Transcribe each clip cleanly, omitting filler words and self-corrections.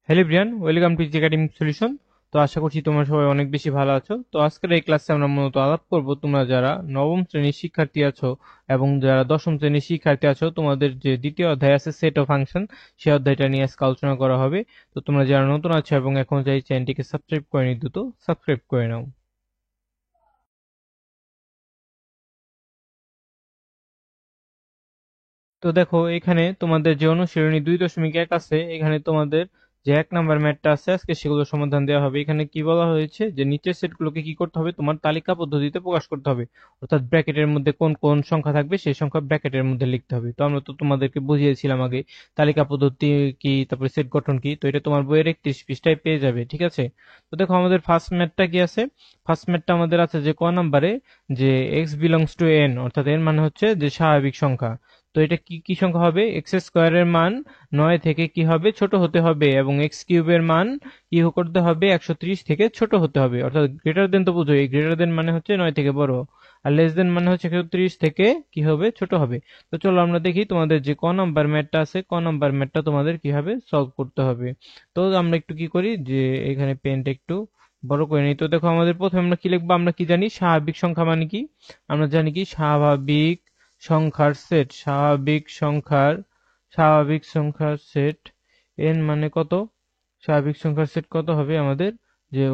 Hello Brian, welcome to academic solution. তো আশা করছি তোমরা সবাই অনেক বেশি ভালো আছো। তো আজকের এই ক্লাসে আমরা মূলত আলাপ করব তোমরা যারা নবম শ্রেণীর শিক্ষার্থী আছো এবং যারা দশম শ্রেণীর শিক্ষার্থী আছো, তোমাদের যে দ্বিতীয় অধ্যায় আছে সেট অফ ফাংশন, সেই অধ্যায়টা নিয়ে আজকে আলোচনা করা হবে। তো তোমরা যারা নতুন আছো এবং এখন যাই চ্যানেলটিকে সাবস্ক্রাইব করে নি, দ্রুত সাবস্ক্রাইব করে নাও। তো দেখো, এখানে তোমাদের যে অনুশীলনী 2.1 আছে, এখানে তোমাদের যে 1 নাম্বার ম্যাথটা আছে আজকে সেগুলো সমাধান দেওয়া হবে। এখানে কি বলা হয়েছে যে নিচের সেটগুলোকে কি করতে হবে, তোমার তালিকা পদ্ধতিতে প্রকাশ করতে হবে। অর্থাৎ ব্র্যাকেটের মধ্যে কোন কোন সংখ্যা থাকবে সেই সংখ্যা ব্র্যাকেটের মধ্যে লিখতে হবে। তো আমরা তো তোমাদেরকে বুঝিয়েছিলাম আগে তালিকা পদ্ধতি কি, তারপরে সেট গঠন কি। তো এটা তোমার বইয়ের 31 পৃষ্ঠায় পেয়ে যাবে, ঠিক আছে। তো দেখো আমাদের ফার্স্ট ম্যাথটা কি আছে। ফার্স্ট ম্যাথটা আমাদের আছে যে নাম্বারে, যে এক্স বিলংস টু এন, অর্থাৎ এন মানে হচ্ছে যে স্বাভাবিক সংখ্যা। তো এটা কি কি সংখ্যা হবে, এক্স স্কোয়ারের মান 9 থেকে কি হবে, ছোট হতে হবে, এবং এক্স কিউবের মান কি করতে হবে, 130 থেকে ছোট হতে হবে। অর্থাৎ গ্রেটার দেন তো বুঝো, এই গ্রেটার দেন মানে হচ্ছে 9 থেকে বড়, আর লেস দেন মানে হচ্ছে 130 থেকে কি হবে, ছোট হবে। তো চলো আমরা দেখি তোমাদের যে নাম্বার ম্যাথটা আছে, নাম্বার ম্যাথটা তোমাদের কিভাবে সলভ করতে হবে। তো আমরা একটু কি করি, যে এখানে পেনটা একটু বড় করে নিই। তো দেখো আমাদের প্রথমে আমরা কি লিখবো, আমরা কি জানি স্বাভাবিক সংখ্যা মানে কি, আমরা জানি কি স্বাভাবিক সংখ্যার সেট, স্বাভাবিক সংখ্যার সেট এন মানে কত, স্বাভাবিক সংখ্যার সেট কত হবে আমাদের, যে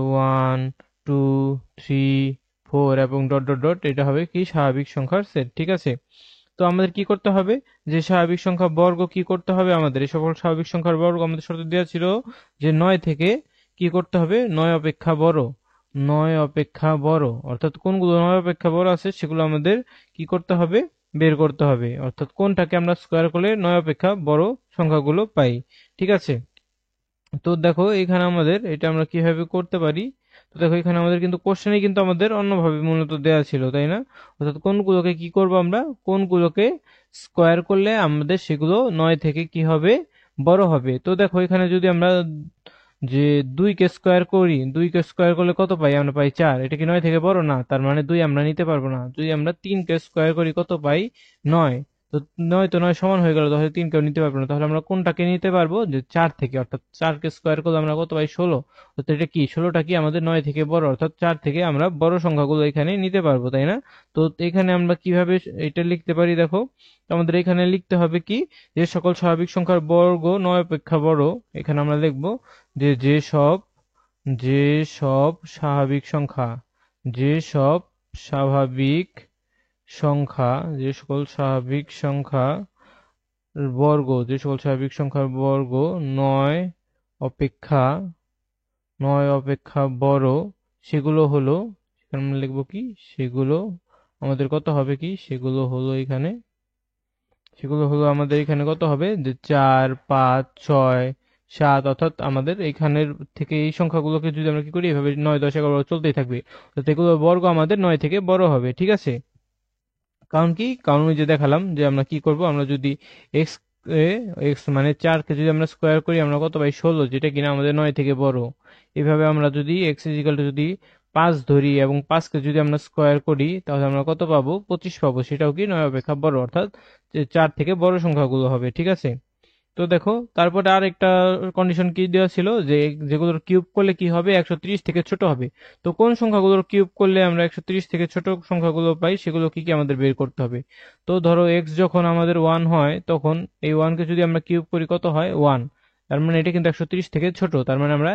1 2 3 4 এবং ডট ডট ডট, এটা হবে কি স্বাভাবিক সংখ্যার সেট, ঠিক আছে। তো আমাদের কি করতে হবে, যে স্বাভাবিক সংখ্যা বর্গ কি করতে হবে, আমাদের এই সকল স্বাভাবিক সংখ্যার বর্গ আমাদের শর্ত দেওয়া ছিল যে 9 থেকে কি করতে হবে, 9 অপেক্ষা বড়, 9 অপেক্ষা বড়। অর্থাৎ কোনগুলো 9 অপেক্ষা বড় আছে সেগুলো আমাদের কি করতে হবে, বের করতে হবে। অর্থাৎ কোনটাকে আমরা স্কোয়ার করলে 9 অপেক্ষা বড় সংখ্যাগুলো পাই, ঠিক আছে। তো দেখো এখানে আমাদের এটা আমরা কিভাবে করতে পারি। তো দেখো এখানে আমাদের কিন্তু কোশ্চেনে কিন্তু আমাদের অন্যভাবে মূলত দেয়া ছিল, তাই না। অর্থাৎ কোনগুলোকে কি করব আমরা, কোনগুলোকে স্কোয়ার করলে আমাদের সেগুলো 9 থেকে কি হবে, বড় হবে। তো দেখো এখানে যদি আমরা যে 2 কে স্কোয়ার করি, 2 কে স্কোয়ার করলে কত পাই, আমরা পাই 4। এটা কি 9 থেকে বড় না, তার মানে 2 আমরা নিতে পারবো না। যদি আমরা 3 কে স্কোয়ার করি কত পাই, 9। তো 9 তো 9 সমান হয়ে গেল, তাহলে 3 কেও নিতে পারবো না। তাহলে আমরা কোনটাকে নিতে পারবো, যে 4 থেকে, অর্থাৎ 4 কে স্কোয়ার করলে আমরা কত পাই, 16। অর্থাৎ এটা কি 16টা কি আমাদের 9 থেকে বড়, অর্থাৎ 4 থেকে আমরা বড় সংখ্যাগুলো এখানে নিতে পারবো, তাই না। তো এখানে আমরা কিভাবে এটা লিখতে পারি, দেখো তো আমাদের এখানে লিখতে হবে কি, যে সকল স্বাভাবিক সংখ্যার বর্গ 9 অপেক্ষা বড়। এখানে আমরা লিখবো যে যেসব স্বাভাবিক সংখ্যা, যেসব স্বাভাবিক সংখ্যা, যে সকল স্বাভাবিক সংখ্যা বর্গ, যে সকল স্বাভাবিক সংখ্যার বর্গ 9 অপেক্ষা 9 অপেক্ষা বড়, সেগুলো হলো, সেখানে আমরা লিখবো কি, সেগুলো আমাদের কত হবে কি, সেগুলো হলো আমাদের এখানে কত হবে, যে 4 5 6 7। অর্থাৎ আমাদের এখানের থেকে এই সংখ্যাগুলোকে যদি আমরা কি করি, এভাবে 9 10 11 চলতেই থাকবে। তো এগুলো বর্গ আমাদের 9 থেকে বড় হবে, ঠিক আছে। কারণ কি, কারণ ওই যে দেখালাম যে আমরা কি করব, আমরা যদি এক্স এক্স মানে 4 কে যদি আমরা স্কোয়ার করি আমরা কত পাই, 16, যেটা কিনা আমাদের 9 থেকে বড়। এভাবে আমরা যদি এক্স ইজিক্যাল টু যদি 5 ধরি এবং 5 কে যদি আমরা স্কোয়ার করি তাহলে আমরা কত পাবো, 25 পাবো, সেটাও কি 9 অপেক্ষা বড়, অর্থাৎ যে 4 থেকে বড় সংখ্যাগুলো হবে, ঠিক আছে। তো দেখো তারপরে আর একটা কন্ডিশন কি দেওয়া ছিল, যে যেগুলোর কিউব করলে কি হবে, 130 থেকে ছোট হবে। তো কোন সংখ্যাগুলোর কিউব করলে আমরা 130 থেকে ছোট সংখ্যাগুলো পাই, সেগুলো কি কি আমাদের বের করতে হবে। তো ধরো এক্স যখন আমাদের 1 হয়, তখন এই 1 কে যদি আমরা কিউব করি কত হয়, 1। তার মানে এটা কিন্তু 130 থেকে ছোট, তার মানে আমরা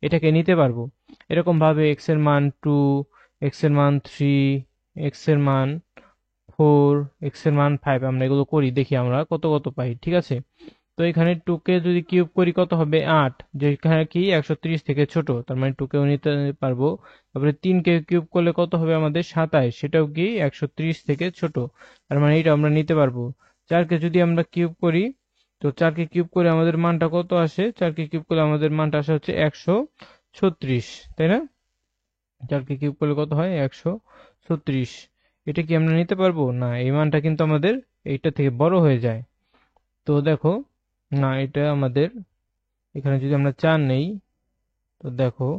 এটাকে নিতে পারবো। এরকম ভাবে এক্স এর মান 2, এক্স এর মান 3, এক্স এর মান 4, এক্স এর মান 5, আমরা এগুলো করি, দেখি আমরা কত কত পাই, ঠিক আছে। তো এখানে 2 কে যদি কিউব করি কত হবে, 8, যেখানে কি 130 থেকে ছোট, তার মানে 2 কেও নিতে পারবো। তারপরে 3 কে কিউব করলে কত হবে আমাদের, 27, সেটাও কি 130 থেকে ছোট, তার মানে এটা আমরা নিতে পারবো। 4 কে যদি আমরা কিউব করি, তো 4 কে কিউব করে আমাদের মানটা কত আসে, 4 কে কিউব করলে আমাদের মানটা আসে হচ্ছে 136, তাই না। 4 কে কিউব করলে কত হয়, 136। এটা কি আমরা নিতে পারবো না, এই মানটা কিন্তু আমাদের এইটা থেকে বড় হয়ে যায়। তো দেখো, না এটা আমাদের, এখানে যদি আমরা 4 নেই, তো দেখো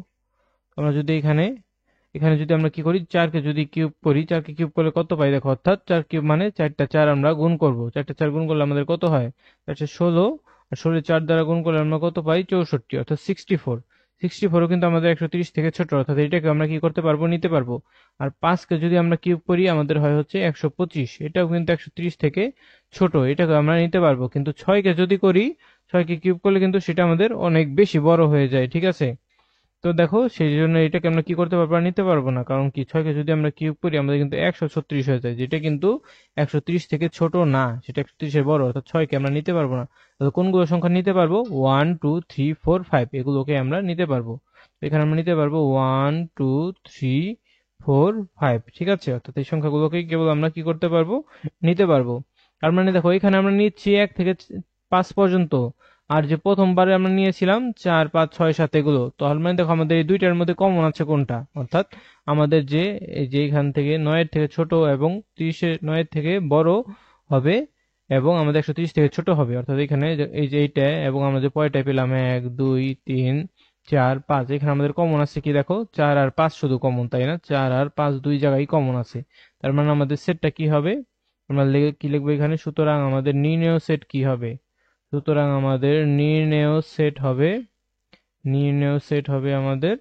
আমরা যদি এখানে এখানে যদি আমরা কি করি, 4 কে যদি কিউব করি, 4 কে কিউব করলে কত পাই দেখো, অর্থাৎ 4 কিউব মানে 4টা 4 আমরা গুণ করব, 4টা 4 গুণ করলে আমাদের কত হয়, 4 16, আর 16 4 দ্বারা গুণ করলে আমরা কত পাই 64 অর্থাৎ 64। 64ও কিন্তু আমাদের 130 থেকে ছোট, অর্থাৎ এটাকে আমরা কি করতে পারবো, নিতে পারবো। আর 5কে যদি আমরা কিউব করি আমাদের হয় হচ্ছে 125, এটাও কিন্তু 130 থেকে ছোট, এটাকে আমরা নিতে পারবো। কিন্তু 6কে যদি করি, 6কে কিউব করলে কিন্তু সেটা আমাদের অনেক বেশি বড় হয়ে যায়, ঠিক আছে। তো দেখো সেই জন্য এটাকে আমরা কি করতে পারবো, নিতে পারবো না, কারণ কি 6কে যদি আমরা কিউব করি আমাদের কিন্তু 136 হয়ে যায়, যেটা কিন্তু 130 থেকে ছোট না, সেটা 130-এর বড়, অর্থাৎ 6কে আমরা নিতে পারবো না। তো কোনগুলো সংখ্যা নিতে পারবো, 1 2 3 4 5 এগুলোকে আমরা নিতে পারবো। তো এখানে আমরা নিতে পারবো 1 2 3 4 5, ঠিক আছে। অর্থাৎ এই সংখ্যাগুলোকে কেবল আমরা কি করতে পারবো, নিতে পারবো। তার মানে দেখো এখানে আমরা নিচ্ছি 1 থেকে 5 পর্যন্ত, আর যে প্রথমবারে আমরা নিয়েছিলাম 4 5 6 7 এগুলো, তাহলে মানে দেখো আমাদের এই দুইটার মধ্যে কমন আছে কোনটা, অর্থাৎ আমাদের যে এই যে এখান থেকে 9 এর থেকে ছোট এবং 9 এর থেকে বড় হবে, এবং আমাদের 130 থেকে ছোট হবে, অর্থাৎ এখানে এই যে এইটা এবং আমরা যে পরেরটা পেলাম 1 2 3 4 5, এখানে আমাদের কমন আছে কি দেখো 4 আর 5 শুধু কমন, তাই না, 4 আর 5 দুই জায়গায় কমন আছে। তার মানে আমাদের সেটটা কি হবে, আমরা কি লিখবো এখানে, সুতরাং আমাদের নির্ণেয় সেট কি হবে, সুতরাং আমাদের নির্ণেয় সেট হবে আমাদের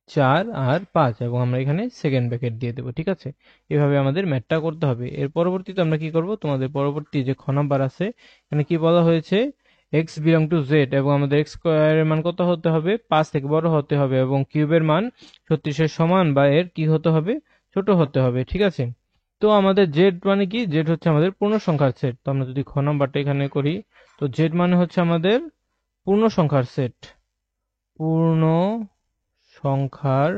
4 আর 5, এবং আমরা এখানে সেকেন্ড ব্র্যাকেট দিয়ে দেবো, ঠিক আছে। এভাবে আমাদের ম্যাথটা করতে হবে। এর পরবর্তীতে আমরা কি করব, তোমাদের পরবর্তী যে খ নাম্বার আছে এখানে কি বলা হয়েছে, x বিলং টু z, এবং আমাদের x স্কয়ারের মান কত হতে হবে, 5 থেকে বড় হতে হবে, এবং কিউবের মান 36-এর সমান বা এর কি হতে হবে, ছোট হতে হবে, ঠিক আছে। তো আমাদের z মানে কি, z হচ্ছে আমাদের পূর্ণ সংখ্যার সেট। তো আমরা যদি খ নাম্বারটা এখানে করি, তো z মানে হচ্ছে আমাদের পূর্ণ সংখ্যার সেট, পূর্ণ সংখ্যার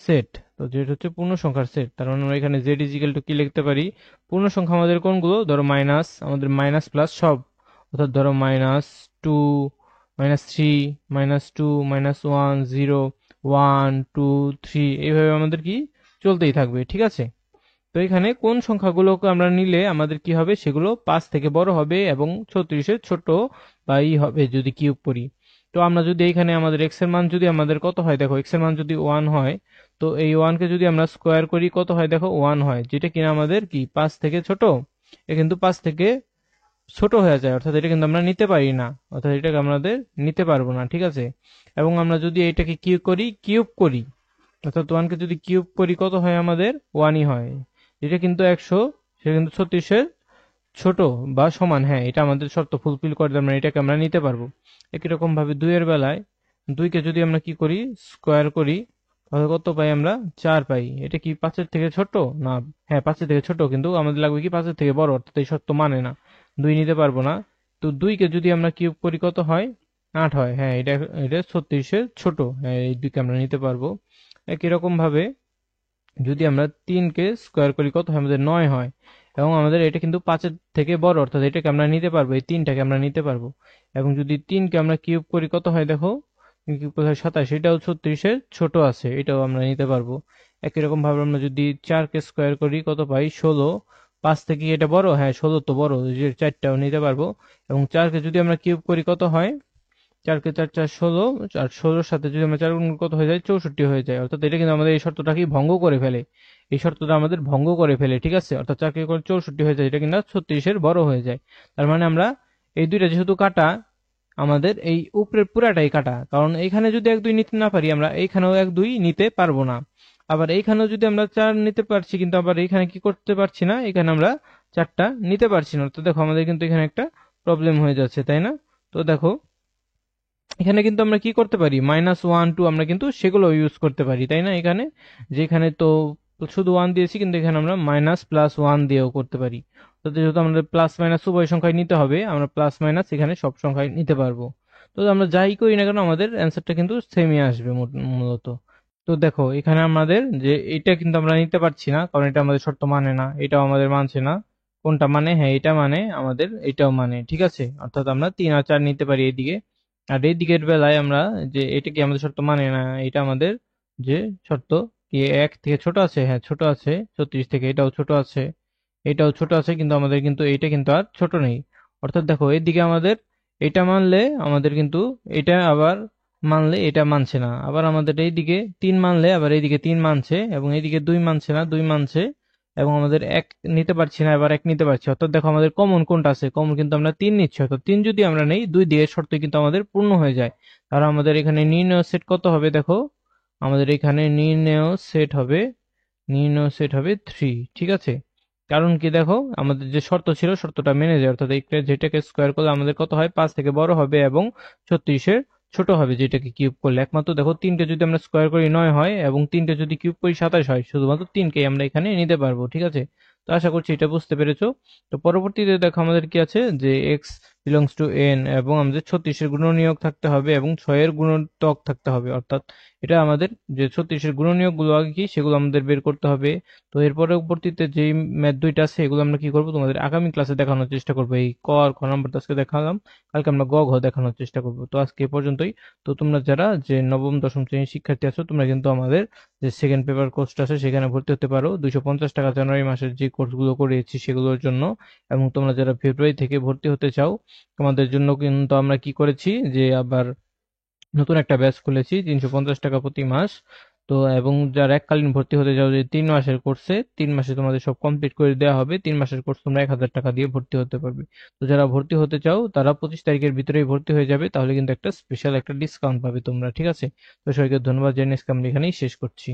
সেট। তো যেটা হচ্ছে পূর্ণ সংখ্যার সেট, তার মানে আমরা এখানে জেড ইজিক্যাল টু কি লিখতে পারি, পূর্ণ সংখ্যা আমাদের কোনগুলো, ধরো মাইনাস, আমাদের মাইনাস প্লাস সব, অর্থাৎ ধরো -2 -3 -2 -1 0 1 2 3, এইভাবে আমাদের কি চলতেই থাকবে, ঠিক আছে। তো এখানে কোন সংখ্যাগুলোকে আমরা নিলে আমাদের কি হবে, সেগুলো 5 থেকে বড় হবে এবং 36-এর ছোট বা ই হবে যদি কিউব করি। তো আমরা যদি এখানে আমাদের x এর মান যদি আমাদের কত হয়, দেখো x এর মান যদি 1 হয়, তো এই 1 কে যদি আমরা স্কোয়ার করি কত হয়, দেখো 1 হয়, যেটা কিনা আমাদের কি 5 থেকে ছোট, এ কিন্তু 5 থেকে ছোট হয়ে যায়, অর্থাৎ এটা কিন্তু আমরা নিতে পারি না, অর্থাৎ এটাকে আমাদের নিতে পারবো না, ঠিক আছে। এবং আমরা যদি এটাকে কিউব করি, অর্থাৎ 1 কে যদি কিউব করি কত হয়, আমাদের 1ই হয়, যেটা কিন্তু 100, সেটা কিন্তু 36-এর ছোট বা সমান, হ্যাঁ এটা আমাদের শর্ত ফুলফিল করে, তার মানে এটাকে আমরা নিতে পারবো। একই রকম ভাবে 2 এর বেলায় 2 কে যদি আমরা কি করি, স্কোয়ার করি, তাহলে কত পাই আমরা, 4 পাই। এটা কি 5-এর থেকে ছোট না, হ্যাঁ 5-এর থেকে ছোট, কিন্তু আমাদের লাগবে কি 5-এর থেকে বড়, অর্থাৎ এই শর্ত মানে না, 2 নিতে পারবো না। তো 2 কে যদি আমরা কিউব করি কত হয়, 8 হয়, হ্যাঁ এটা এটা 36-এর ছোট, হ্যাঁ এই 2 কে আমরা নিতে পারবো। একই রকম ভাবে যদি আমরা 3 কে স্কোয়ার করি কত হয়, আমাদের 9 হয়, এবং আমাদের এটা কিন্তু 5-এর থেকে বড়, অর্থাৎ এটাকে আমরা নিতে পারবো, এই 3টাকে আমরা নিতে পারবো। এবং যদি 3 কে আমরা কিউব করি কত হয়, দেখো কিউব কত হয় 27, এটাও 36-এর ছোট আছে, এটাও আমরা নিতে পারবো। একই রকম ভাবে আমরা যদি 4 কে স্কোয়ার করি কত পাই, 16, 5 থেকে এটা বড়, হ্যাঁ 16 তো বড়, যে 4টাও নিতে পারবো। এবং 4 কে যদি আমরা কিউব করি কত হয়, 4 কে 4 4 16, আর 16-র সাথে যদি আমরা 4 গুণ করি কত হয়ে যায়, 64 হয়ে যায়, অর্থাৎ এটা কিন্তু আমাদের এই শর্তটাকে ভঙ্গ করে ফেলে, এই শর্তটা আমাদের ভঙ্গ করে ফেলে, ঠিক আছে। অর্থাৎ 4 কে করে 64 হয়ে যায়, এটা কিন্তু 36-এর বড় হয়ে যায়। তার মানে আমরা এই দুইটা যেহেতু কাটা, আমাদের এই উপরের পুরাটাই কাটা, কারণ এইখানে যদি 1 2 নিতে না পারি, আমরা এইখানেও 1 2 নিতে পারবো না। আবার এইখানেও যদি আমরা 4 নিতে পারছি, কিন্তু আবার এইখানে কি করতে পারছি না, এখানে আমরা 4টা নিতে পারছি না, তো দেখো আমাদের কিন্তু এখানে একটা প্রবলেম হয়ে যাচ্ছে, তাই না। তো দেখো এখানে কিন্তু আমরা কি করতে পারি, -1 2 আমরা কিন্তু সেগুলো ইউজ করতে পারি, তাই না। এখানে যেখানে তো শুধু 1 দিয়েছি, কিন্তু এখানে আমরা মাইনাস প্লাস 1 দিয়েও করতে পারি। তো যেহেতু আমাদের প্লাস মাইনাস উভয় সংখ্যায় নিতে হবে, আমরা প্লাস মাইনাস এখানে সব সংখ্যায় নিতে পারবো। তো আমরা যাই করি না কেন আমাদের অ্যান্সারটা কিন্তু সেমই আসবে মূলত। তো দেখো এখানে আমাদের যে এটা কিন্তু আমরা নিতে পারছি না, কারণ এটা আমাদের শর্ত মানে না, এটাও আমাদের মানছে না। কোনটা মানে, হ্যাঁ এটা মানে, আমাদের এটাও মানে, ঠিক আছে। অর্থাৎ আমরা 3 আর 4 নিতে পারি এইদিকে। আর এই দিকের বেলায় আমরা যে এটা কি আমাদের শর্ত মানে না, এটা আমাদের যে শর্ত কি 1 থেকে ছোট আছে, হ্যাঁ ছোট আছে 36 থেকে, এটাও ছোট আছে, এটাও ছোট আছে, কিন্তু আমাদের কিন্তু এটা কিন্তু আর ছোট নেই। অর্থাৎ দেখো এইদিকে আমাদের এটা মানলে আমাদের কিন্তু এটা আবার মানলে এটা মানছে না, আবার আমাদের এইদিকে 3 মানলে আবার এইদিকে 3 মানছে, এবং এইদিকে 2 মানছে না, 2 মানছে, এবং আমাদের এক নিতে পারছি না, এবার এক নিতে পারছি, অর্থাৎ দেখো আমাদের কমন কোনটা আছে, কমন কিন্তু আমরা 3 নিচ্ছি, অর্থাৎ 3 যদি আমরা নেই 2 দিয়ে শর্ত কিন্তু আমাদের পূর্ণ হয়ে যায়। আর আমাদের এখানে নির্ণয় সেট কত হবে দেখো, আমাদের এখানে নির্ণয় সেট হবে 3, ঠিক আছে। কারণ কি দেখো, আমাদের যে শর্ত ছিল শর্তটা মেনে যায়, অর্থাৎ যেটাকে স্কোয়ার করলে আমাদের কত হয়, 5 থেকে বড় হবে এবং 36-এর ছোট হবে, যেটাকে কিউব করলে একমাত্র দেখো 3টে যদি আমরা স্কোয়ার করি 9 হয়, এবং 3টে যদি কিউব করি 27 হয়, শুধুমাত্র 3কেই আমরা এখানে নিতে পারবো, ঠিক আছে। তো আশা করছি এটা বুঝতে পেরেছো। তো পরবর্তীতে দেখো আমাদের কি আছে, যে এক্স বিলংস টু এন, এবং আমাদের 36-এর গুণনীয়ক থাকতে হবে এবং 6-এর গুণিতক থাকতে হবে, অর্থাৎ এটা আমাদের যে 36-এর গুণনীয়ক গুলো আগে কি সেগুলো আমাদের বের করতে হবে। তো এর পরবর্তীতে যেই ম্যাথ দুইটা আছে এগুলো আমরা কি করব, তোমাদের আগামী ক্লাসে দেখানোর চেষ্টা করবো। এই ক আর খ নাম্বার তো আজকে দেখালাম, কালকে আমরা গ ঘ দেখানোর চেষ্টা করব। তো আজকে এ পর্যন্তই। তো তোমরা যারা যে নবম দশম শ্রেণীর শিক্ষার্থী আছো, তোমরা কিন্তু আমাদের যে সেকেন্ড পেপার কোর্সটা আছে সেখানে ভর্তি হতে পারো, 250 টাকা জানুয়ারি মাসের যে কোর্সগুলো করিয়েছি সেগুলোর জন্য। এবং তোমরা যারা ফেব্রুয়ারি থেকে ভর্তি হতে চাও, তোমাদের জন্য কিন্তু আমরা কি করেছি, যে আবার নতুন একটা ব্যাচ খুলেছি, 350 টাকা প্রতি মাস। তো এবং যারা এককালীন ভর্তি হতে চাও, যে 3 মাসের কোর্সে, 3 মাসে তোমাদের সব কমপ্লিট করে দেওয়া হবে, 3 মাসের কোর্স তোমরা 1000 টাকা দিয়ে ভর্তি হতে পারবে। তো যারা ভর্তি হতে চাও তারা 25 তারিখের ভিতরেই ভর্তি হয়ে যাবে, তাহলে কিন্তু একটা স্পেশাল একটা ডিসকাউন্ট পাবে তোমরা, ঠিক আছে। তো সবাইকে ধন্যবাদ জানিয়ে আজকে আমরা এখানেই শেষ করছি।